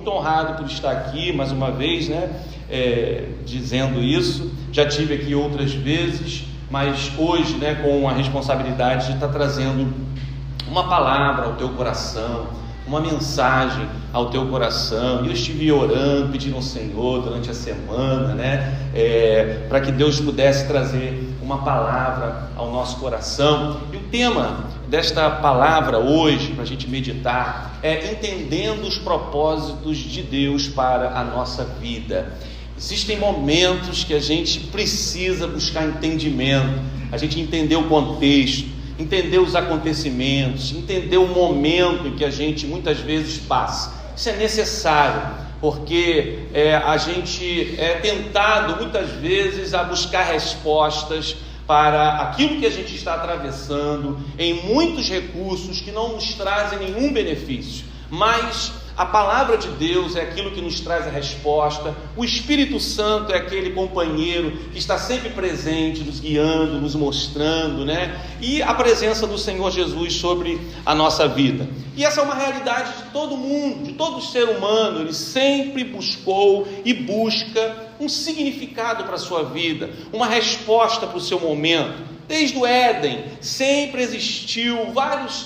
muito honrado por estar aqui mais uma vez, né? Dizendo isso. Já tive aqui outras vezes, mas hoje, né, com a responsabilidade de estar trazendo uma palavra ao teu coração, uma mensagem ao teu coração. Eu estive orando, pedindo ao Senhor durante a semana, né, para que Deus pudesse trazer uma palavra ao nosso coração. E o tema desta palavra hoje, para a gente meditar, é entendendo os propósitos de Deus para a nossa vida. Existem momentos que a gente precisa buscar entendimento, a gente entender o contexto, entender os acontecimentos, entender o momento em que a gente muitas vezes passa. Isso é necessário, porque a gente é tentado muitas vezes a buscar respostas para aquilo que a gente está atravessando, em muitos recursos que não nos trazem nenhum benefício, mas a palavra de Deus é aquilo que nos traz a resposta. O Espírito Santo é aquele companheiro que está sempre presente, nos guiando, nos mostrando, né? E a presença do Senhor Jesus sobre a nossa vida. E essa é uma realidade de todo mundo, de todo ser humano. Ele sempre buscou e busca um significado para a sua vida, uma resposta para o seu momento. Desde o Éden, sempre existiu vários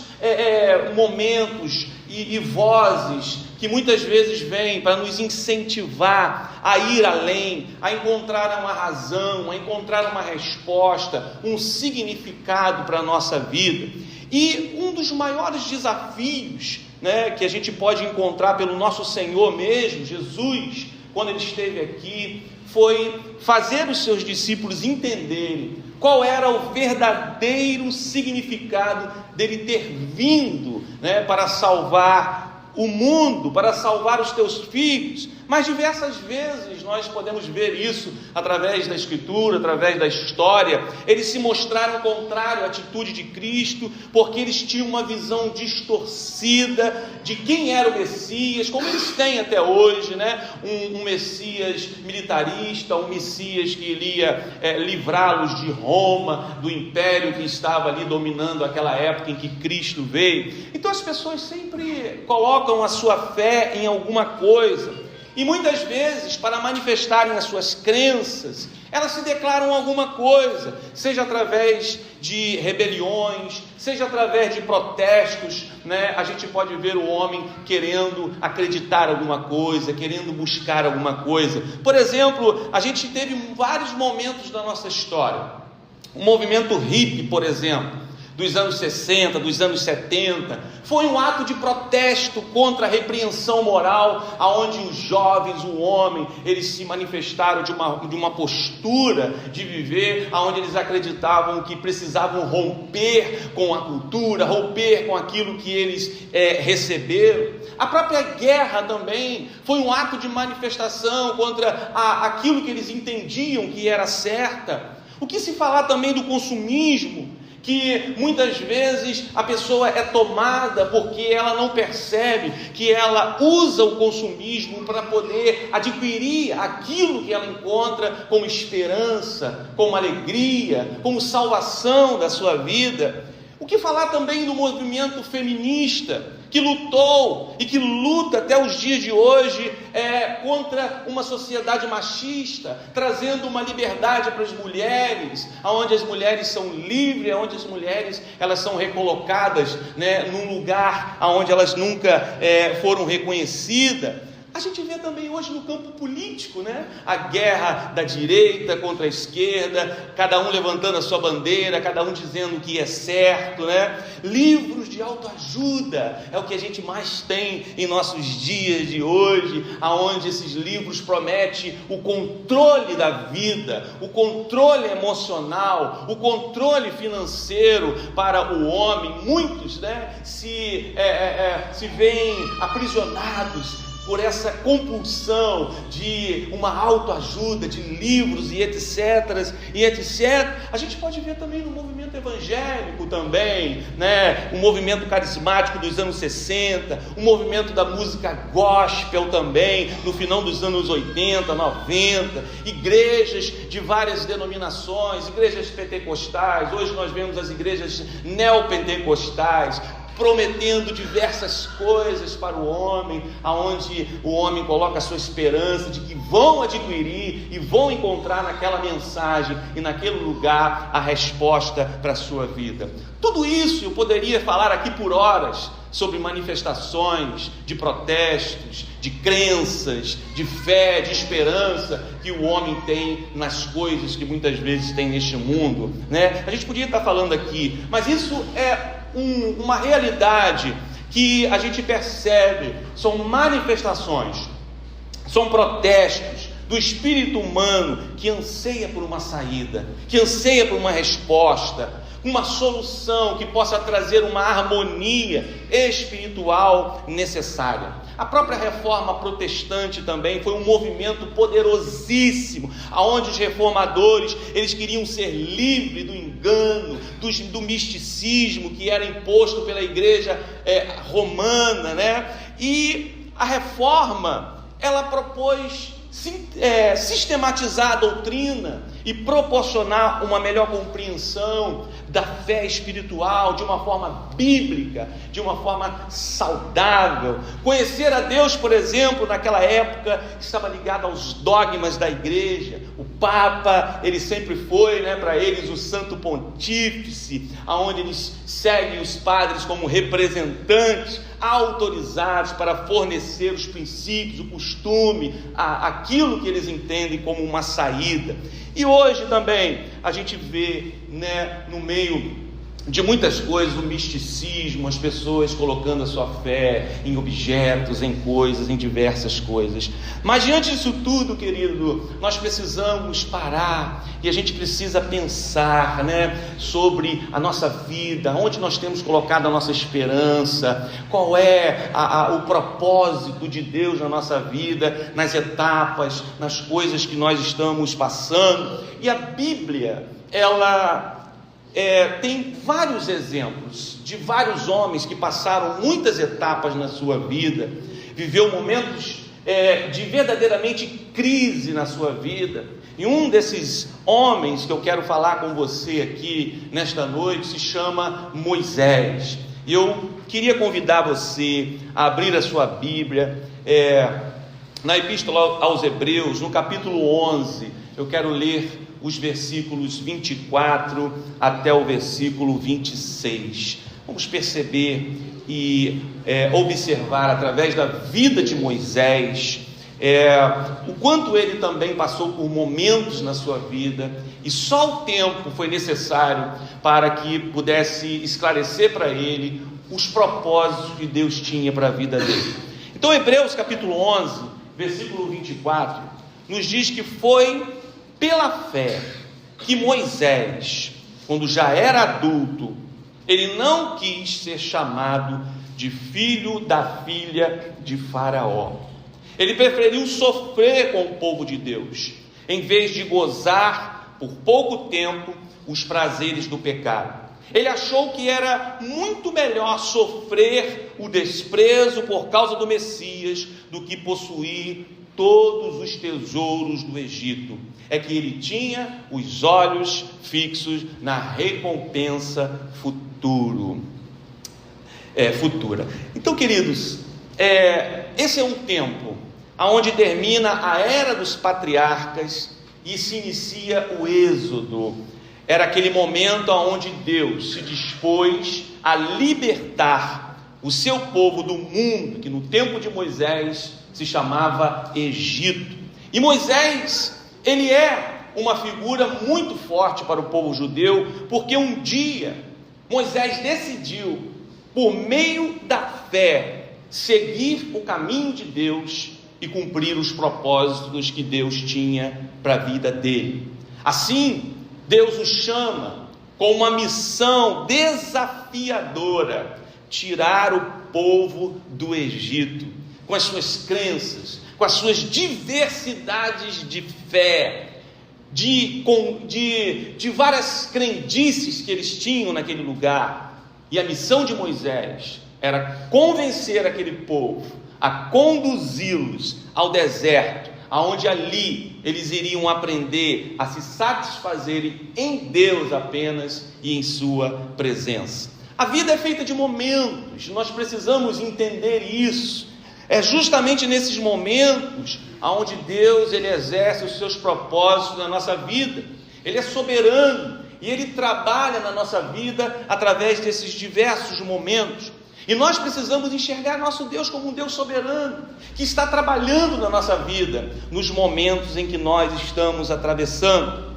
momentos e vozes que muitas vezes vêm para nos incentivar a ir além, a encontrar uma razão, a encontrar uma resposta, um significado para a nossa vida. E um dos maiores desafios, né, que a gente pode encontrar pelo nosso Senhor mesmo, Jesus, quando Ele esteve aqui, foi fazer os seus discípulos entenderem qual era o verdadeiro significado dele ter vindo, né, para salvar o mundo, para salvar os teus filhos. Mas diversas vezes nós podemos ver isso através da Escritura, através da história. Eles se mostraram contrário à atitude de Cristo, porque eles tinham uma visão distorcida de quem era o Messias, como eles têm até hoje, né? Um Messias militarista, um Messias que iria livrá-los de Roma, do império que estava ali dominando aquela época em que Cristo veio. Então as pessoas sempre colocam a sua fé em alguma coisa. E muitas vezes, para manifestarem as suas crenças, elas se declaram alguma coisa, seja através de rebeliões, seja através de protestos, né? A gente pode ver o homem querendo acreditar alguma coisa, querendo buscar alguma coisa. Por exemplo, a gente teve vários momentos da nossa história. O movimento hippie, por exemplo, dos anos 60, dos anos 70, foi um ato de protesto contra a repreensão moral, aonde os jovens, o homem, eles se manifestaram de uma postura de viver, aonde eles acreditavam que precisavam romper com a cultura, romper com aquilo que eles receberam. A própria guerra também foi um ato de manifestação contra aquilo que eles entendiam que era certa. O que se falar também do consumismo, que muitas vezes a pessoa é tomada porque ela não percebe que ela usa o consumismo para poder adquirir aquilo que ela encontra como esperança, como alegria, como salvação da sua vida. O que falar também do movimento feminista, que lutou e que luta até os dias de hoje contra uma sociedade machista, trazendo uma liberdade para as mulheres, onde as mulheres são livres, onde as mulheres elas são recolocadas, né, num lugar onde elas nunca foram reconhecidas. A gente vê também hoje no campo político, né? A guerra da direita contra a esquerda, cada um levantando a sua bandeira, cada um dizendo o que é certo, né? Livros de autoajuda é o que a gente mais tem em nossos dias de hoje, aonde esses livros prometem o controle da vida, o controle emocional, o controle financeiro para o homem. Muitos, né, se veem aprisionados por essa compulsão de uma autoajuda, de livros e etc, e etc. A gente pode ver também no movimento evangélico também, né? O movimento carismático dos anos 60, o movimento da música gospel também, no final dos anos 80, 90, igrejas de várias denominações, igrejas pentecostais. Hoje nós vemos as igrejas neopentecostais, prometendo diversas coisas para o homem, aonde o homem coloca a sua esperança de que vão adquirir e vão encontrar naquela mensagem e naquele lugar a resposta para a sua vida. Tudo isso eu poderia falar aqui por horas, sobre manifestações de protestos, de crenças, de fé, de esperança que o homem tem nas coisas que muitas vezes tem neste mundo, né? A gente podia estar falando aqui, mas isso é uma realidade que a gente percebe, são manifestações, são protestos do espírito humano que anseia por uma saída, que anseia por uma resposta, uma solução que possa trazer uma harmonia espiritual necessária. A própria reforma protestante também foi um movimento poderosíssimo, aonde os reformadores, eles queriam ser livres do engano, do misticismo que era imposto pela igreja romana, né? E a reforma, ela propôs sistematizar a doutrina e proporcionar uma melhor compreensão da fé espiritual de uma forma bíblica, de uma forma saudável. Conhecer a Deus, por exemplo, naquela época estava ligado aos dogmas da igreja. O Papa, ele sempre foi, para eles, o Santo Pontífice, aonde eles seguem os padres como representantes autorizados para fornecer os princípios, o costume, aquilo que eles entendem como uma saída. E hoje também a gente vê, no meio de muitas coisas, o misticismo, as pessoas colocando a sua fé em objetos, em coisas, em diversas coisas. Mas diante disso tudo, querido, nós precisamos parar e a gente precisa pensar, sobre a nossa vida, onde nós temos colocado a nossa esperança, qual é o propósito de Deus na nossa vida, nas etapas, nas coisas que nós estamos passando. E a Bíblia, ela tem vários exemplos de vários homens que passaram muitas etapas na sua vida, viveu momentos de verdadeiramente crise na sua vida. E um desses homens que eu quero falar com você aqui nesta noite se chama Moisés. E eu queria convidar você a abrir a sua Bíblia na Epístola aos Hebreus, no capítulo 11. Eu quero ler os versículos 24 até o versículo 26. Vamos perceber e observar através da vida de Moisés o quanto ele também passou por momentos na sua vida, e só o tempo foi necessário para que pudesse esclarecer para ele os propósitos que Deus tinha para a vida dele. Então, Hebreus capítulo 11, versículo 24, nos diz que foi pela fé que Moisés, quando já era adulto, ele não quis ser chamado de filho da filha de Faraó. Ele preferiu sofrer com o povo de Deus, em vez de gozar por pouco tempo os prazeres do pecado. Ele achou que era muito melhor sofrer o desprezo por causa do Messias do que possuir todos os tesouros do Egito. É que ele tinha os olhos fixos na recompensa futura. Então, queridos, esse é um tempo onde termina a era dos patriarcas e se inicia o êxodo. Era aquele momento onde Deus se dispôs a libertar o seu povo do mundo, que no tempo de Moisés se chamava Egito. E Moisés, ele é uma figura muito forte para o povo judeu, porque um dia Moisés decidiu, por meio da fé, seguir o caminho de Deus e cumprir os propósitos que Deus tinha para a vida dele. Assim, Deus o chama com uma missão desafiadora: tirar o povo do Egito, com as suas crenças, com as suas diversidades de fé, de várias crendices que eles tinham naquele lugar. E a missão de Moisés era convencer aquele povo a conduzi-los ao deserto, aonde ali eles iriam aprender a se satisfazerem em Deus apenas e em sua presença. A vida é feita de momentos, nós precisamos entender isso. É justamente nesses momentos onde Deus ele exerce os seus propósitos na nossa vida. Ele é soberano e Ele trabalha na nossa vida através desses diversos momentos. E nós precisamos enxergar nosso Deus como um Deus soberano, que está trabalhando na nossa vida, nos momentos em que nós estamos atravessando.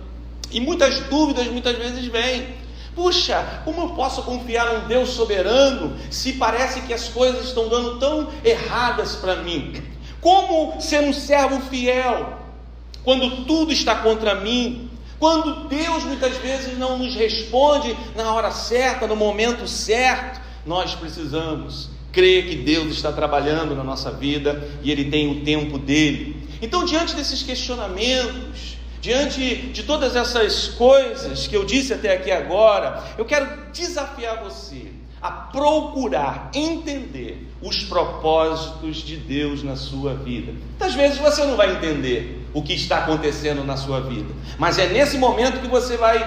E muitas dúvidas muitas vezes vêm. Puxa, como eu posso confiar num Deus soberano se parece que as coisas estão dando tão erradas para mim? Como ser um servo fiel quando tudo está contra mim? Quando Deus muitas vezes não nos responde na hora certa, no momento certo? Nós precisamos crer que Deus está trabalhando na nossa vida e Ele tem o tempo dele. Então, diante desses questionamentos, diante de todas essas coisas que eu disse até aqui agora, eu quero desafiar você a procurar entender os propósitos de Deus na sua vida. Muitas vezes você não vai entender o que está acontecendo na sua vida, mas é nesse momento que você vai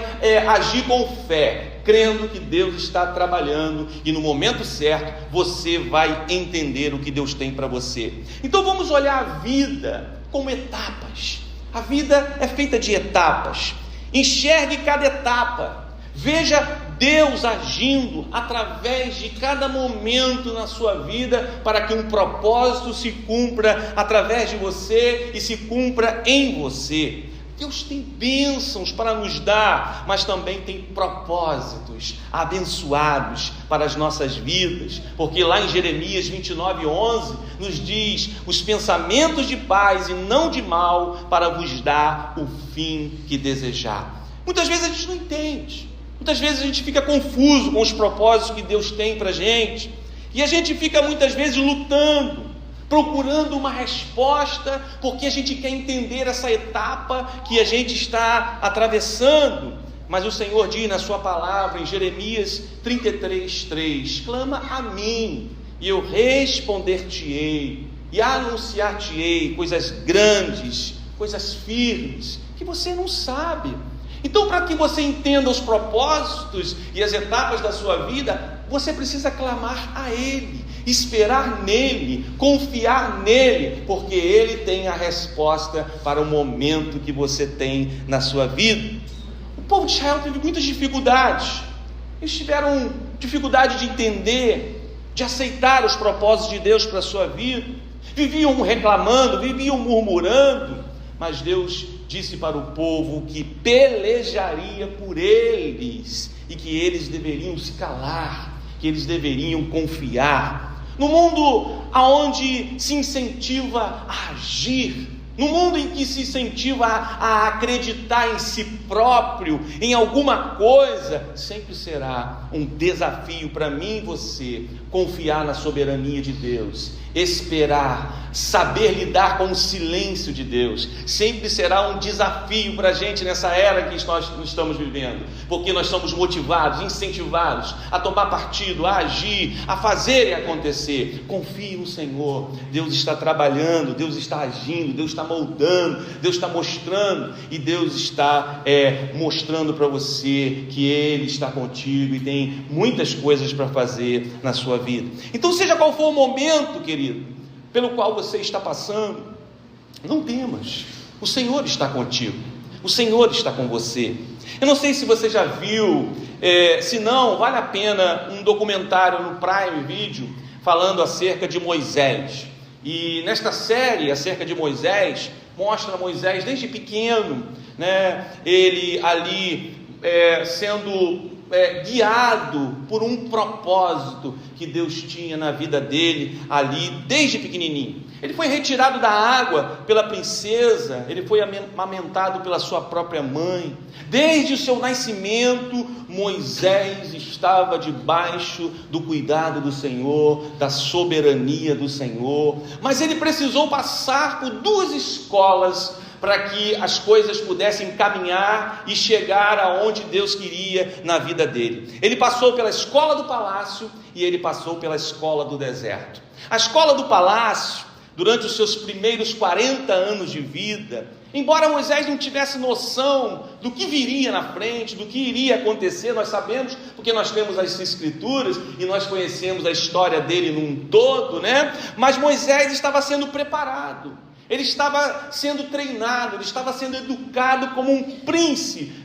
agir com fé, crendo que Deus está trabalhando, e no momento certo você vai entender o que Deus tem para você. Então vamos olhar a vida como etapas. A vida é feita de etapas. Enxergue cada etapa. Veja Deus agindo através de cada momento na sua vida, para que um propósito se cumpra através de você e se cumpra em você. Deus tem bênçãos para nos dar, mas também tem propósitos abençoados para as nossas vidas, porque lá em Jeremias 29:11 nos diz: os pensamentos de paz e não de mal, para vos dar o fim que desejar. Muitas vezes a gente não entende, muitas vezes a gente fica confuso com os propósitos que Deus tem para a gente, e a gente fica muitas vezes lutando, procurando uma resposta, porque a gente quer entender essa etapa que a gente está atravessando. Mas o Senhor diz na sua palavra, em Jeremias 33:3, clama a mim, e eu responder-te-ei, e anunciar-te-ei coisas grandes, coisas firmes, que você não sabe. Então, para que você entenda os propósitos e as etapas da sua vida, você precisa clamar a Ele, esperar nele, confiar nele, porque Ele tem a resposta para o momento que você tem na sua vida. O povo de Israel teve muitas dificuldades. Eles tiveram dificuldade de entender, de aceitar os propósitos de Deus para a sua vida. Viviam reclamando, viviam murmurando, mas Deus disse para o povo que pelejaria por eles e que eles deveriam se calar, que eles deveriam confiar. No mundo onde se incentiva a agir, no mundo em que se incentiva a acreditar em si próprio, em alguma coisa, sempre será um desafio para mim e você confiar na soberania de Deus, esperar, saber lidar com o silêncio de Deus. Sempre será um desafio para a gente nessa era que nós estamos vivendo, porque nós somos motivados, incentivados a tomar partido, a agir, a fazer e acontecer. Confie no Senhor. Deus está trabalhando, Deus está agindo, Deus está moldando, Deus está mostrando, e Deus está mostrando para você que Ele está contigo e tem muitas coisas para fazer na sua vida. Então, seja qual for o momento, querido, pelo qual você está passando, não temas, o Senhor está contigo, o Senhor está com você. Eu não sei se você já viu, se não, vale a pena um documentário no Prime Video falando acerca de Moisés. E nesta série acerca de Moisés, mostra Moisés desde pequeno, né? Ele ali sendo guiado por um propósito que Deus tinha na vida dele ali desde pequenininho. Ele foi retirado da água pela princesa, ele foi amamentado pela sua própria mãe. Desde o seu nascimento, Moisés estava debaixo do cuidado do Senhor, da soberania do Senhor. Mas ele precisou passar por 2 escolas para que as coisas pudessem caminhar e chegar aonde Deus queria na vida dele. Ele passou pela escola do palácio e ele passou pela escola do deserto. A escola do palácio, durante os seus primeiros 40 anos de vida, Embora Moisés não tivesse noção do que viria na frente, do que iria acontecer, nós sabemos, porque nós temos as Escrituras e nós conhecemos a história dele num todo, né? Mas Moisés estava sendo preparado, ele estava sendo treinado, ele estava sendo educado como um príncipe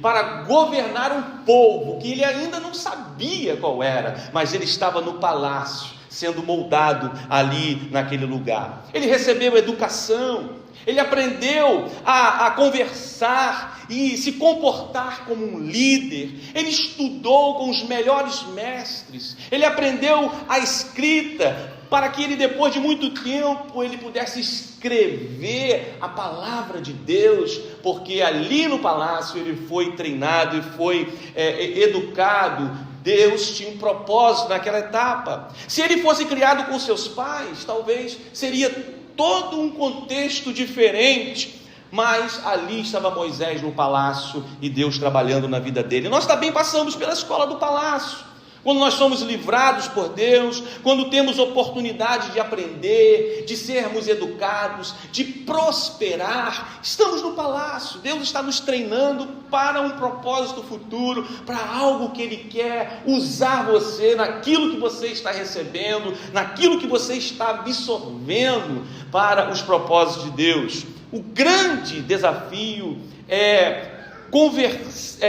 para governar um povo que ele ainda não sabia qual era, mas ele estava no palácio, sendo moldado ali naquele lugar. Ele recebeu educação, ele aprendeu a conversar e se comportar como um líder, ele estudou com os melhores mestres, ele aprendeu a escrita, para que ele, depois de muito tempo, ele pudesse escrever a palavra de Deus, porque ali no palácio ele foi treinado e foi educado. Deus tinha um propósito naquela etapa. Se ele fosse criado com seus pais, talvez seria todo um contexto diferente, mas ali estava Moisés no palácio e Deus trabalhando na vida dele. Nós também passamos pela escola do palácio, quando nós somos livrados por Deus, quando temos oportunidade de aprender, de sermos educados, de prosperar, estamos no palácio. Deus está nos treinando para um propósito futuro, para algo que Ele quer usar você, naquilo que você está recebendo, naquilo que você está absorvendo para os propósitos de Deus. O grande desafio é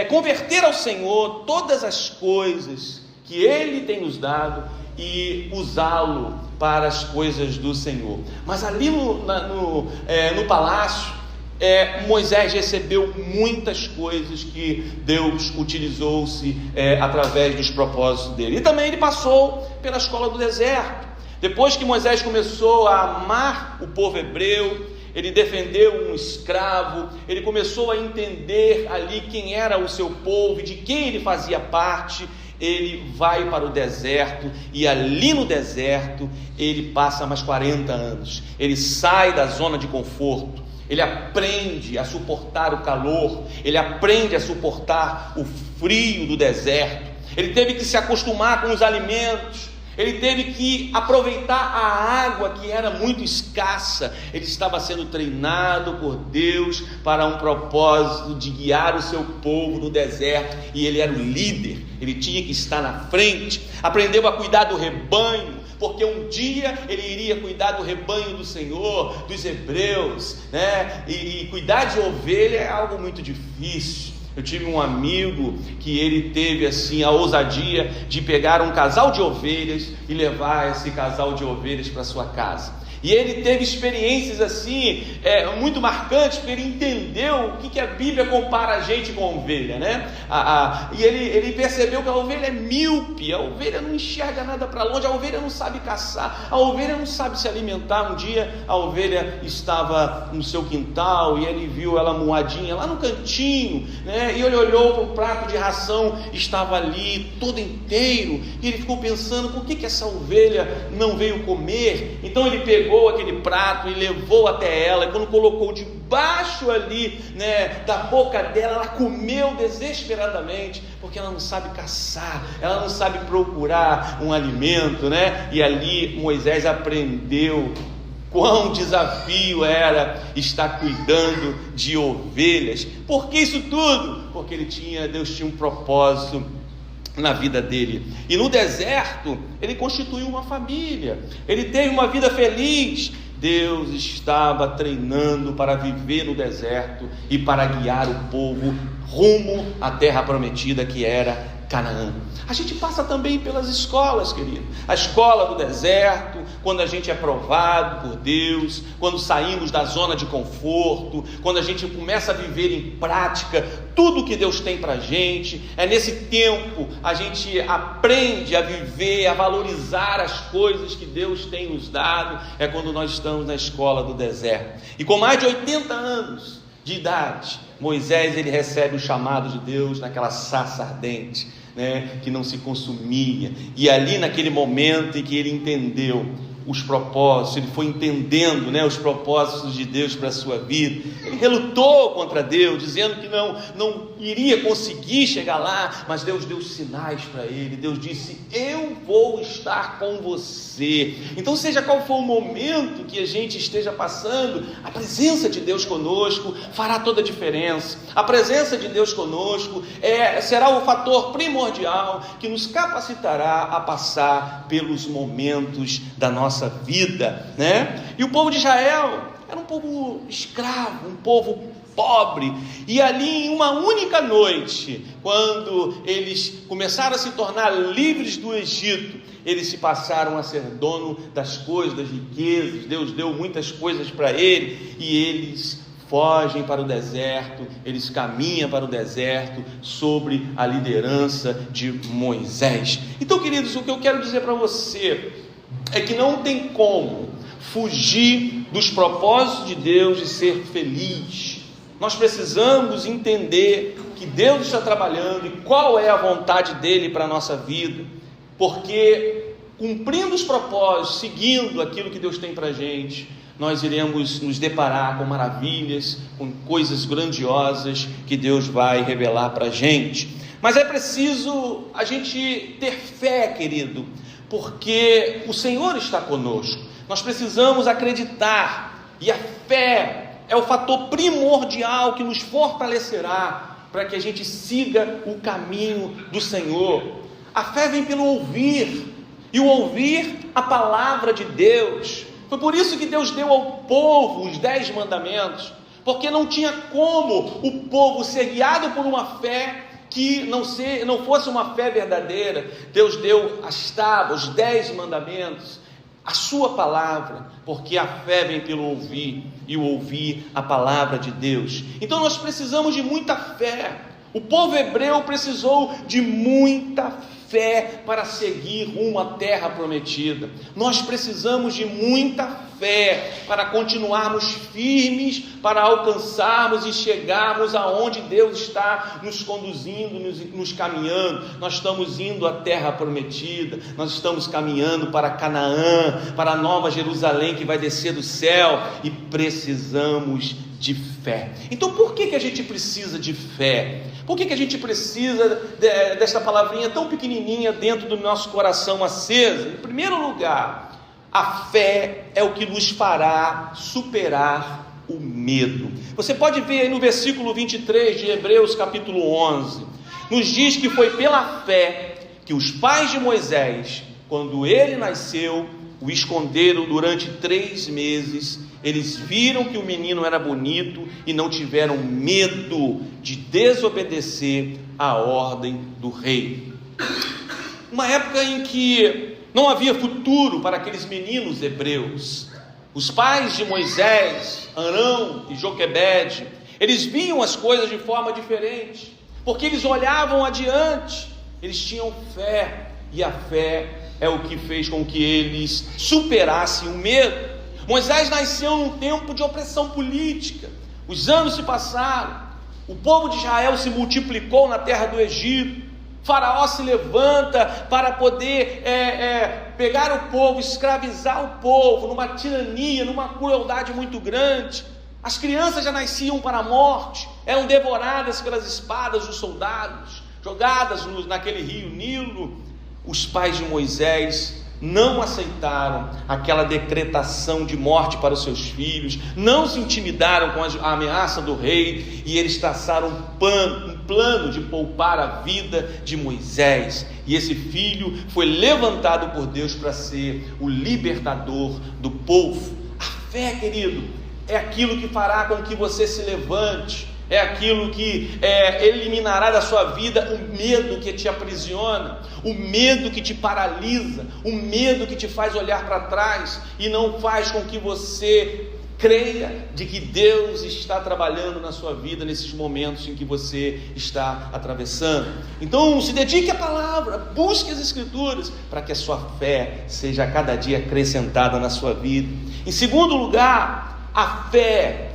converter ao Senhor todas as coisas que Ele tem nos dado e usá-lo para as coisas do Senhor. Mas ali no palácio, Moisés recebeu muitas coisas que Deus utilizou-se através dos propósitos dele. E também ele passou pela escola do deserto. Depois que Moisés começou a amar o povo hebreu, ele defendeu um escravo, ele começou a entender ali quem era o seu povo e de quem ele fazia parte. Ele vai para o deserto e ali no deserto ele passa mais 40 anos, ele sai da zona de conforto, ele aprende a suportar o calor, ele aprende a suportar o frio do deserto, ele teve que se acostumar com os alimentos, ele teve que aproveitar a água que era muito escassa. Ele estava sendo treinado por Deus para um propósito de guiar o seu povo no deserto, e ele era o líder, ele tinha que estar na frente. Aprendeu a cuidar do rebanho, porque um dia ele iria cuidar do rebanho do Senhor, dos hebreus, né? E cuidar de ovelha é algo muito difícil. Eu tive um amigo que ele teve assim a ousadia de pegar um casal de ovelhas e levar esse casal de ovelhas para sua casa. E ele teve experiências assim, muito marcantes, porque ele entendeu o que a Bíblia compara a gente com a ovelha, né? E ele percebeu que a ovelha é míope, a ovelha não enxerga nada para longe, a ovelha não sabe caçar, a ovelha não sabe se alimentar. Um dia a ovelha estava no seu quintal e ele viu ela moadinha lá no cantinho, né? E ele olhou para o prato de ração, estava ali todo inteiro, e ele ficou pensando, por que essa ovelha não veio comer? Então ele pegou aquele prato e levou até ela, e quando colocou debaixo ali, né, da boca dela, ela comeu desesperadamente, porque ela não sabe caçar, ela não sabe procurar um alimento, né? E ali Moisés aprendeu quão desafio era estar cuidando de ovelhas. Por que isso tudo? Porque Deus tinha um propósito na vida dele. E no deserto ele constituiu uma família, ele teve uma vida feliz. Deus estava treinando para viver no deserto e para guiar o povo rumo à terra prometida, que era Canaã. A gente passa também pelas escolas, querido. A escola do deserto, quando a gente é provado por Deus, quando saímos da zona de conforto, quando a gente começa a viver em prática tudo que Deus tem para a gente. É nesse tempo a gente aprende a viver, a valorizar as coisas que Deus tem nos dado. É quando nós estamos na escola do deserto. E com mais de 80 anos de idade, Moisés ele recebe o chamado de Deus naquela sarça ardente, né, que não se consumia. E ali naquele momento em que ele entendeu os propósitos, ele foi entendendo, né, os propósitos de Deus para a sua vida. Ele relutou contra Deus, dizendo que não iria conseguir chegar lá, mas Deus deu sinais para ele. Deus disse: eu vou estar com você. Então, seja qual for o momento que a gente esteja passando, a presença de Deus conosco fará toda a diferença. A presença de Deus conosco será o fator primordial que nos capacitará a passar pelos momentos da nossa vida, né? E o povo de Israel era um povo escravo, um povo pobre, e ali em uma única noite, quando eles começaram a se tornar livres do Egito, eles se passaram a ser dono das coisas, das riquezas. Deus deu muitas coisas para eles, e eles fogem para o deserto, eles caminham para o deserto sobre a liderança de Moisés. Então, queridos, o que eu quero dizer para você é que não tem como fugir dos propósitos de Deus e ser feliz. Nós precisamos entender que Deus está trabalhando e qual é a vontade dele para a nossa vida, porque cumprindo os propósitos, seguindo aquilo que Deus tem para a gente, nós iremos nos deparar com maravilhas, com coisas grandiosas que Deus vai revelar para a gente. Mas é preciso a gente ter fé, querido, porque o Senhor está conosco. Nós precisamos acreditar, e a fé é o fator primordial que nos fortalecerá para que a gente siga o caminho do Senhor. A fé vem pelo ouvir, e o ouvir a palavra de Deus. Foi por isso que Deus deu ao povo os 10 mandamentos, porque não tinha como o povo ser guiado por uma fé que não fosse uma fé verdadeira. Deus deu as tábuas, os 10 mandamentos, a sua palavra, porque a fé vem pelo ouvir, e o ouvir a palavra de Deus. Então nós precisamos de muita fé. O povo hebreu precisou de muita fé para seguir rumo à terra prometida. Nós precisamos de muita fé para continuarmos firmes, para alcançarmos e chegarmos aonde Deus está nos conduzindo, nos caminhando. Nós estamos indo à terra prometida, nós estamos caminhando para Canaã, para a nova Jerusalém que vai descer do céu, e precisamos de fé. Então por que a gente precisa de fé? Por que a gente precisa desta palavrinha tão pequenininha dentro do nosso coração aceso? Em primeiro lugar, a fé é o que nos fará superar o medo. Você pode ver aí no versículo 23 de Hebreus capítulo 11, nos diz que foi pela fé que os pais de Moisés, quando ele nasceu, o esconderam durante 3 meses. Eles viram que o menino era bonito e não tiveram medo de desobedecer a ordem do rei. Uma época em que não havia futuro para aqueles meninos hebreus. Os pais de Moisés, Arão e Joquebede, eles viam as coisas de forma diferente, porque eles olhavam adiante, eles tinham fé, e a fé é o que fez com que eles superassem o medo. Moisés nasceu num tempo de opressão política. Os anos se passaram, o povo de Israel se multiplicou na terra do Egito. Faraó se levanta para poder pegar o povo, escravizar o povo, numa tirania, numa crueldade muito grande. As crianças já nasciam para a morte, eram devoradas pelas espadas dos soldados, jogadas naquele rio Nilo. Os pais de Moisés não aceitaram aquela decretação de morte para os seus filhos, não se intimidaram com a ameaça do rei, e eles traçaram um plano de poupar a vida de Moisés, e esse filho foi levantado por Deus para ser o libertador do povo. A fé, querido, é aquilo que fará com que você se levante, é aquilo que eliminará da sua vida o medo que te aprisiona, o medo que te paralisa, o medo que te faz olhar para trás e não faz com que você creia de que Deus está trabalhando na sua vida nesses momentos em que você está atravessando. Então se dedique à palavra, busque as Escrituras, para que a sua fé seja a cada dia acrescentada na sua vida. Em segundo lugar, a fé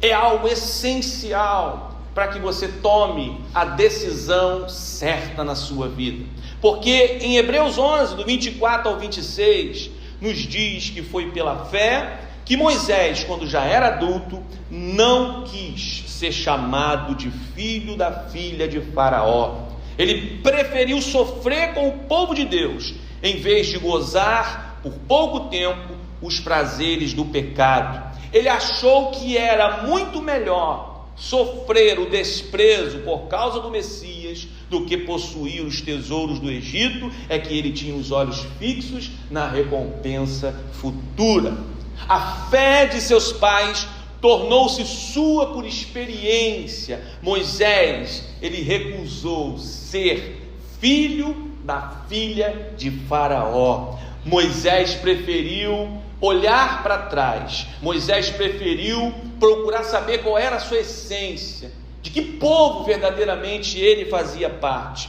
é algo essencial para que você tome a decisão certa na sua vida, porque em Hebreus 11, do 24 ao 26, nos diz que foi pela fé que Moisés, quando já era adulto, não quis ser chamado de filho da filha de Faraó. Ele preferiu sofrer com o povo de Deus, em vez de gozar por pouco tempo os prazeres do pecado. Ele achou que era muito melhor sofrer o desprezo por causa do Messias do que possuir os tesouros do Egito. É que ele tinha os olhos fixos na recompensa futura. A fé de seus pais tornou-se sua por experiência. Moisés, ele recusou ser filho da filha de Faraó. Moisés preferiu olhar para trás. Moisés preferiu procurar saber qual era a sua essência, de que povo verdadeiramente ele fazia parte.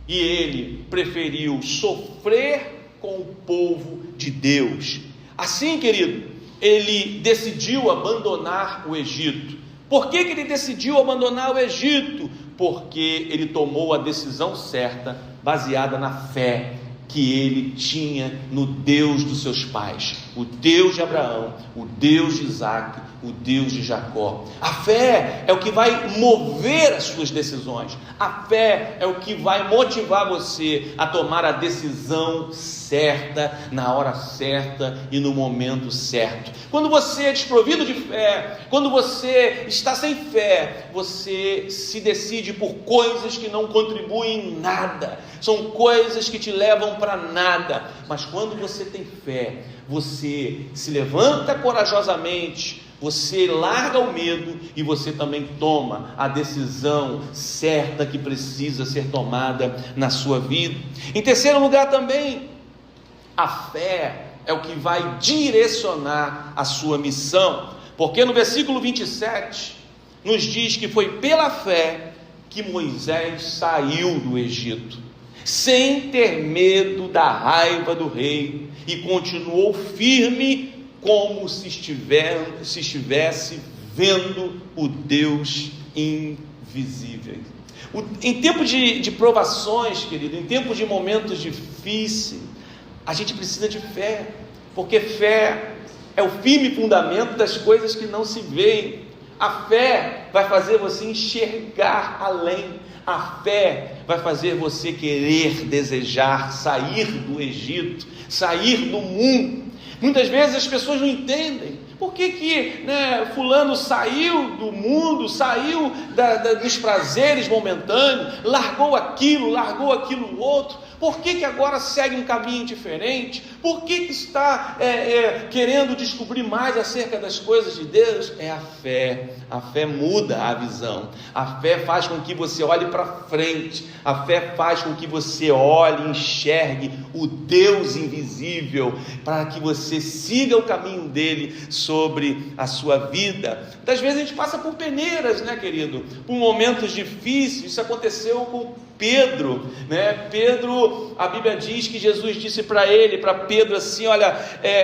E ele preferiu sofrer com o povo de Deus. Assim, querido, ele decidiu abandonar o Egito. Por que ele decidiu abandonar o Egito? Porque ele tomou a decisão certa, baseada na fé que ele tinha no Deus dos seus pais, o Deus de Abraão, o Deus de Isaac, o Deus de Jacó. A fé é o que vai mover as suas decisões. A fé é o que vai motivar você a tomar a decisão certa, na hora certa e no momento certo. Quando você é desprovido de fé, quando você está sem fé, você se decide por coisas que não contribuem em nada, são coisas que te levam para nada. Mas quando você tem fé, você se levanta corajosamente, você larga o medo e você também toma a decisão certa que precisa ser tomada na sua vida. Em terceiro lugar também, a fé é o que vai direcionar a sua missão, porque no versículo 27 nos diz que foi pela fé que Moisés saiu do Egito, sem ter medo da raiva do rei, e continuou firme como se estivesse vendo o Deus invisível. Em tempos de provações, querido, em tempos de momentos difíceis, a gente precisa de fé, porque fé é o firme fundamento das coisas que não se veem. A fé vai fazer você enxergar além. A fé vai fazer você querer, desejar sair do Egito, sair do mundo. Muitas vezes as pessoas não entendem por que fulano saiu do mundo, saiu dos prazeres momentâneos, largou aquilo outro. Por que agora segue um caminho diferente? Por que está querendo descobrir mais acerca das coisas de Deus? É a fé. A fé muda a visão. A fé faz com que você olhe para frente. A fé faz com que você olhe e enxergue o Deus invisível, para que você siga o caminho dele sobre a sua vida. Muitas vezes a gente passa por peneiras, né, querido? Por momentos difíceis. Isso aconteceu com Pedro, né? Pedro, a Bíblia diz que Jesus disse para Pedro assim: olha,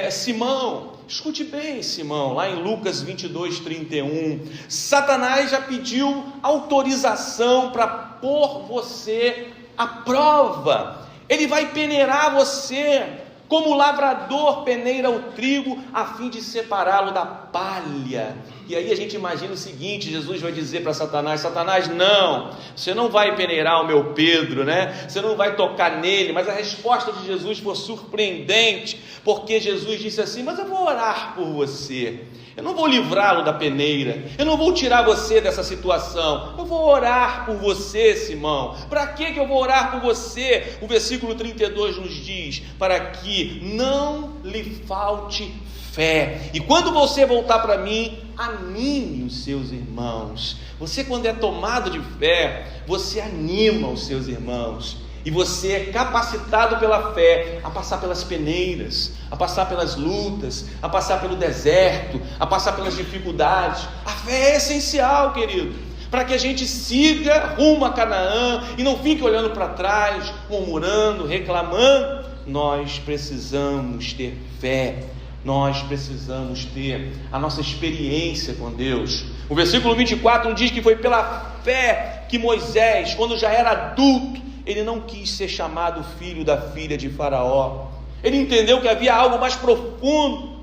Simão, escute bem, Simão, lá em Lucas 22:31, Satanás já pediu autorização para pôr você à prova. Ele vai peneirar você, como o lavrador peneira o trigo a fim de separá-lo da palha. E aí a gente imagina o seguinte: Jesus vai dizer para Satanás: Satanás, não, você não vai peneirar o meu Pedro, né? Você não vai tocar nele. Mas a resposta de Jesus foi surpreendente, porque Jesus disse assim: mas eu vou orar por você, eu não vou livrá-lo da peneira, eu não vou tirar você dessa situação, eu vou orar por você, Simão. Para que eu vou orar por você? O versículo 32 nos diz: para que não lhe falte fé, e quando você voltar para mim, anime os seus irmãos. Você, quando é tomado de fé, você anima os seus irmãos, e você é capacitado pela fé a passar pelas peneiras, a passar pelas lutas, a passar pelo deserto, a passar pelas dificuldades. A fé é essencial, querido, para que a gente siga rumo a Canaã e não fique olhando para trás, murmurando, reclamando. Nós precisamos ter fé. Nós precisamos ter a nossa experiência com Deus. O versículo 24 diz que foi pela fé que Moisés, quando já era adulto, ele não quis ser chamado filho da filha de Faraó. Ele entendeu que havia algo mais profundo,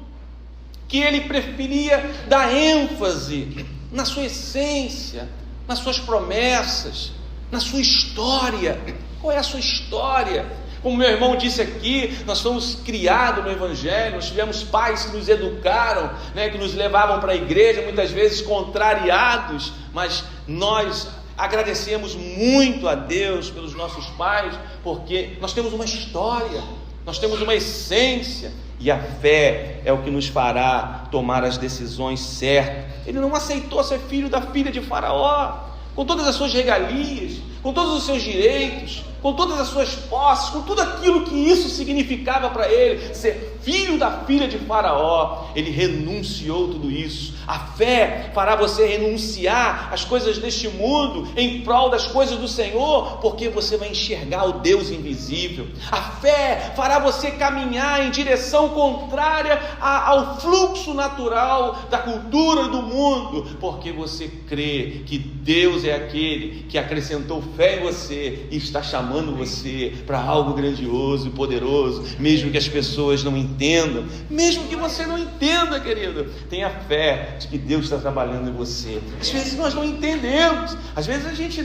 que ele preferia dar ênfase na sua essência, nas suas promessas, na sua história. Qual é a sua história? Como meu irmão disse aqui, nós fomos criados no Evangelho, nós tivemos pais que nos educaram, que nos levavam para a igreja, muitas vezes contrariados, mas nós agradecemos muito a Deus pelos nossos pais, porque nós temos uma história, nós temos uma essência, e a fé é o que nos fará tomar as decisões certas. Ele não aceitou ser filho da filha de Faraó, com todas as suas regalias, com todos os seus direitos, com todas as suas posses, com tudo aquilo que isso significava para ele, ser filho da filha de Faraó. Ele renunciou tudo isso. A fé fará você renunciar às coisas deste mundo em prol das coisas do Senhor, porque você vai enxergar o Deus invisível. A fé fará você caminhar em direção contrária ao fluxo natural da cultura do mundo, porque você crê que Deus é aquele que acrescentou fé em você e está chamando você para algo grandioso e poderoso, mesmo que as pessoas não entendam, mesmo que você não entenda, querido. Tenha fé de que Deus está trabalhando em você. Às vezes nós não entendemos, às vezes a gente,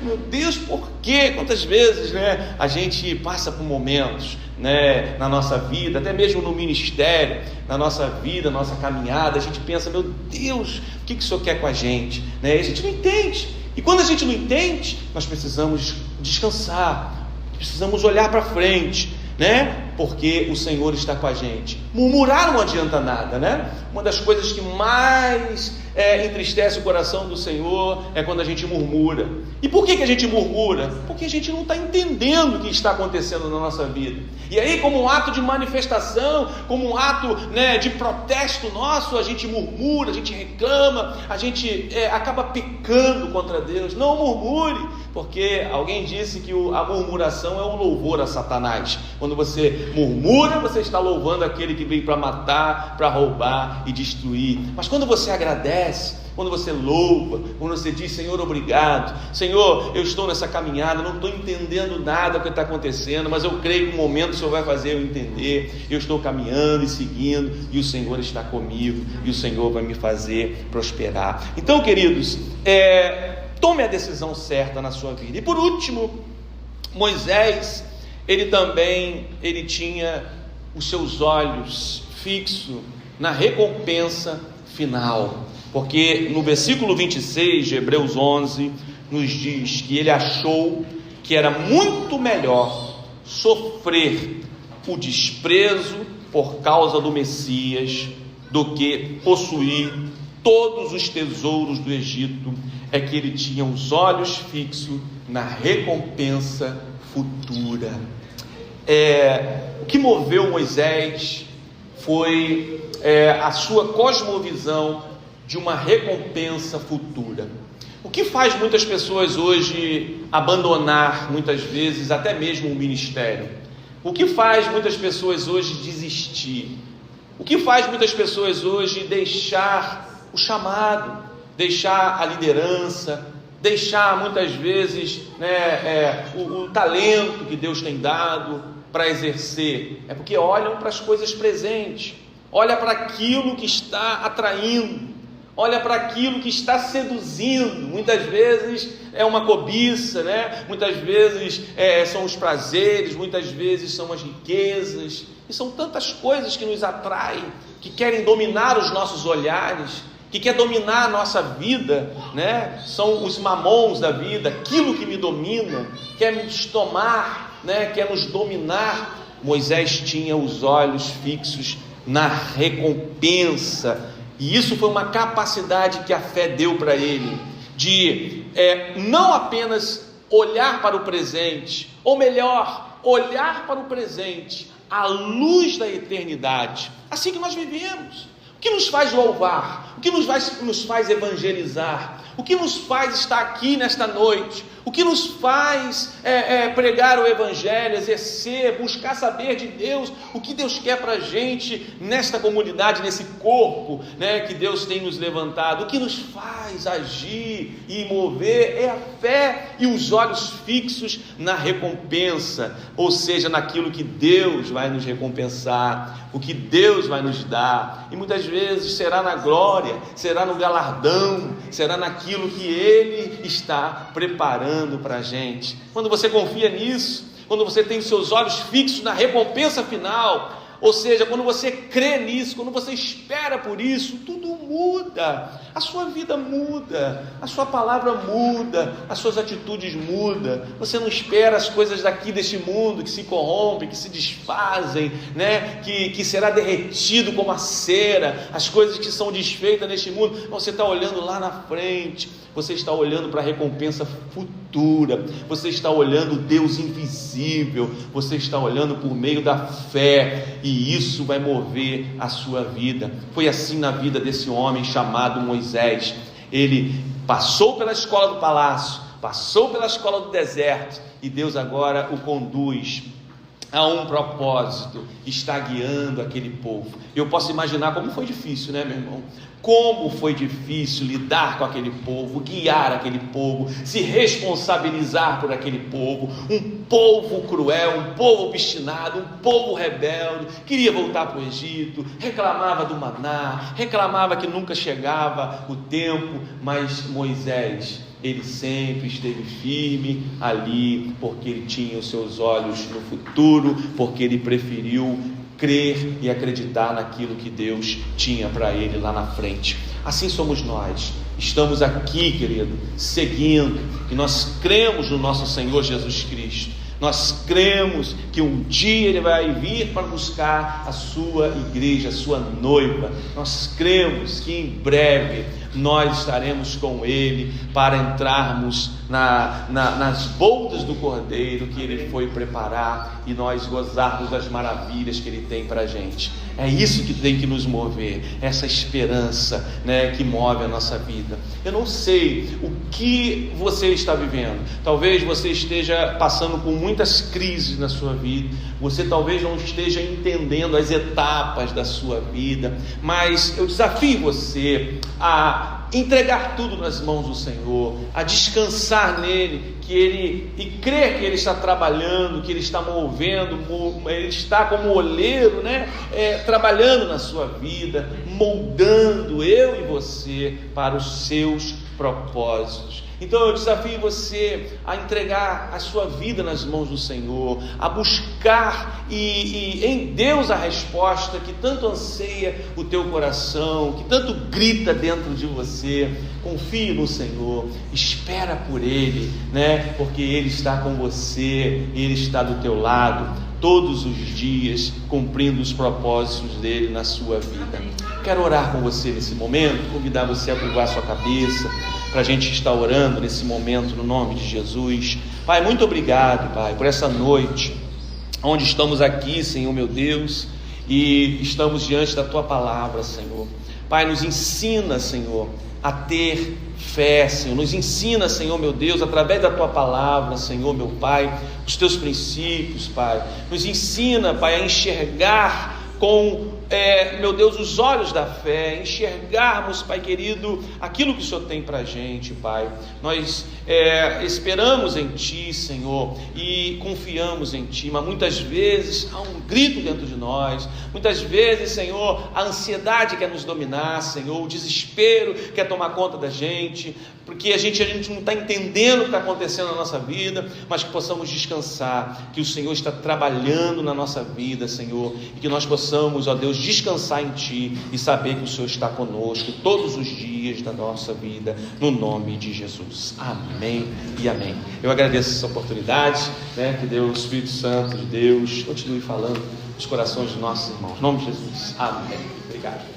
meu Deus, por quê? Quantas vezes, a gente passa por momentos, na nossa vida, até mesmo no ministério, na nossa vida, na nossa caminhada, a gente pensa, meu Deus, o que o Senhor quer com a gente? E a gente não entende. E quando a gente não entende, nós precisamos descansar, precisamos olhar para frente, porque o Senhor está com a gente. Murmurar não adianta nada, Uma das coisas que mais entristece o coração do Senhor é quando a gente murmura. E por que a gente murmura? Porque a gente não está entendendo o que está acontecendo na nossa vida. E aí, como um ato de manifestação, como um ato de protesto nosso, a gente murmura, a gente reclama, a gente acaba pecando contra Deus. Não murmure, porque alguém disse que a murmuração é um louvor a Satanás. Quando você murmura, você está louvando aquele que veio para matar, para roubar e destruir. Mas quando você agradece, quando você louva, quando você diz, Senhor, obrigado, Senhor, eu estou nessa caminhada, não estou entendendo nada do que está acontecendo, mas eu creio que um momento o Senhor vai fazer eu entender. Eu estou caminhando e seguindo, e o Senhor está comigo, e o Senhor vai me fazer prosperar. Então, queridos, tome a decisão certa na sua vida. E por último, Moisés, ele tinha os seus olhos fixos na recompensa final, porque no versículo 26 de Hebreus 11 nos diz que ele achou que era muito melhor sofrer o desprezo por causa do Messias do que possuir todos os tesouros do Egito. É que ele tinha os olhos fixos na recompensa futura. O que moveu Moisés foi a sua cosmovisão de uma recompensa futura. O que faz muitas pessoas hoje abandonar, muitas vezes, até mesmo o ministério? O que faz muitas pessoas hoje desistir? O que faz muitas pessoas hoje deixar o chamado, deixar a liderança, deixar muitas vezes o talento que Deus tem dado para exercer? É porque olham para as coisas presentes, olha para aquilo que está atraindo, olha para aquilo que está seduzindo. Muitas vezes é uma cobiça, muitas vezes são os prazeres, muitas vezes são as riquezas, e são tantas coisas que nos atraem, que querem dominar os nossos olhares, que quer dominar a nossa vida, são os mamons da vida, aquilo que me domina, quer nos tomar, quer nos dominar. Moisés tinha os olhos fixos na recompensa, e isso foi uma capacidade que a fé deu para ele, de não apenas olhar para o presente, ou melhor, olhar para o presente à luz da eternidade. Assim que nós vivemos. O que nos faz louvar? O que nos faz evangelizar? O que nos faz estar aqui nesta noite? O que nos faz pregar o Evangelho, exercer, buscar saber de Deus, o que Deus quer para a gente nesta comunidade, nesse corpo, né, que Deus tem nos levantado? O que nos faz agir e mover é a fé e os olhos fixos na recompensa, ou seja, naquilo que Deus vai nos recompensar, o que Deus vai nos dar, e muitas vezes será na glória, será no galardão, será naquilo que Ele está preparando para a gente. Quando você confia nisso, quando você tem os seus olhos fixos na recompensa final, ou seja, quando você crê nisso, quando você espera por isso, tudo muda, a sua vida muda, a sua palavra muda, as suas atitudes mudam. Você não espera as coisas daqui deste mundo que se corrompem, que se desfazem, né? que será derretido como a cera, as coisas que são desfeitas neste mundo. Você está olhando lá na frente, você está olhando para a recompensa futura, você está olhando o Deus invisível, você está olhando por meio da fé, e isso vai mover a sua vida. Foi assim na vida desse homem chamado Moisés. Ele passou pela escola do palácio, passou pela escola do deserto, e Deus agora o conduz a um propósito, está guiando aquele povo. Eu posso imaginar como foi difícil, né, meu irmão? Como foi difícil lidar com aquele povo, guiar aquele povo, se responsabilizar por aquele povo, um povo cruel, um povo obstinado, um povo rebelde, queria voltar para o Egito, reclamava do maná, reclamava que nunca chegava o tempo, mas Moisés, ele sempre esteve firme ali, porque ele tinha os seus olhos no futuro, porque ele preferiu crer e acreditar naquilo que Deus tinha para ele lá na frente. Assim somos nós, estamos aqui, querido, seguindo, e nós cremos no nosso Senhor Jesus Cristo, nós cremos que um dia Ele vai vir para buscar a sua igreja, a sua noiva. Nós cremos que em breve nós estaremos com Ele para entrarmos nas boldas do Cordeiro que Ele foi preparar, e nós gozarmos das maravilhas que Ele tem para a gente. É isso que tem que nos mover, essa esperança, né, que move a nossa vida. Eu não sei o que você está vivendo, talvez você esteja passando por muitas crises na sua vida, você talvez não esteja entendendo as etapas da sua vida, mas eu desafio você a entregar tudo nas mãos do Senhor, a descansar nele, e crer que Ele está trabalhando, que Ele está movendo, Ele está como oleiro, né? Trabalhando na sua vida, moldando eu e você para os seus propósitos. Então eu desafio você a entregar a sua vida nas mãos do Senhor, a buscar em Deus a resposta que tanto anseia o teu coração, que tanto grita dentro de você. Confie no Senhor, espera por Ele, né? Porque Ele está com você, Ele está do teu lado todos os dias, cumprindo os propósitos dele na sua vida. Quero orar com você nesse momento, convidar você a curvar sua cabeça, para a gente estar orando nesse momento, no nome de Jesus. Pai, muito obrigado, Pai, por essa noite, onde estamos aqui, Senhor meu Deus, e estamos diante da Tua palavra, Senhor. Pai, nos ensina, Senhor, a ter fé, Senhor, nos ensina, Senhor meu Deus, através da Tua palavra, Senhor meu Pai, os Teus princípios, Pai, nos ensina, Pai, a enxergar com, meu Deus, os olhos da fé, enxergarmos, Pai querido, aquilo que o Senhor tem para a gente, Pai. Nós esperamos em Ti, Senhor, e confiamos em Ti, mas muitas vezes há um grito dentro de nós, muitas vezes, Senhor, a ansiedade quer nos dominar, Senhor, o desespero quer tomar conta da gente, porque a gente não está entendendo o que está acontecendo na nossa vida, mas que possamos descansar, que o Senhor está trabalhando na nossa vida, Senhor, e que nós possamos, ó Deus, descansar em Ti e saber que o Senhor está conosco todos os dias da nossa vida, no nome de Jesus. Amém e amém. Eu agradeço essa oportunidade, né? Que Deus, o Espírito Santo de Deus, continue falando nos corações dos nossos irmãos. Em nome de Jesus. Amém. Obrigado.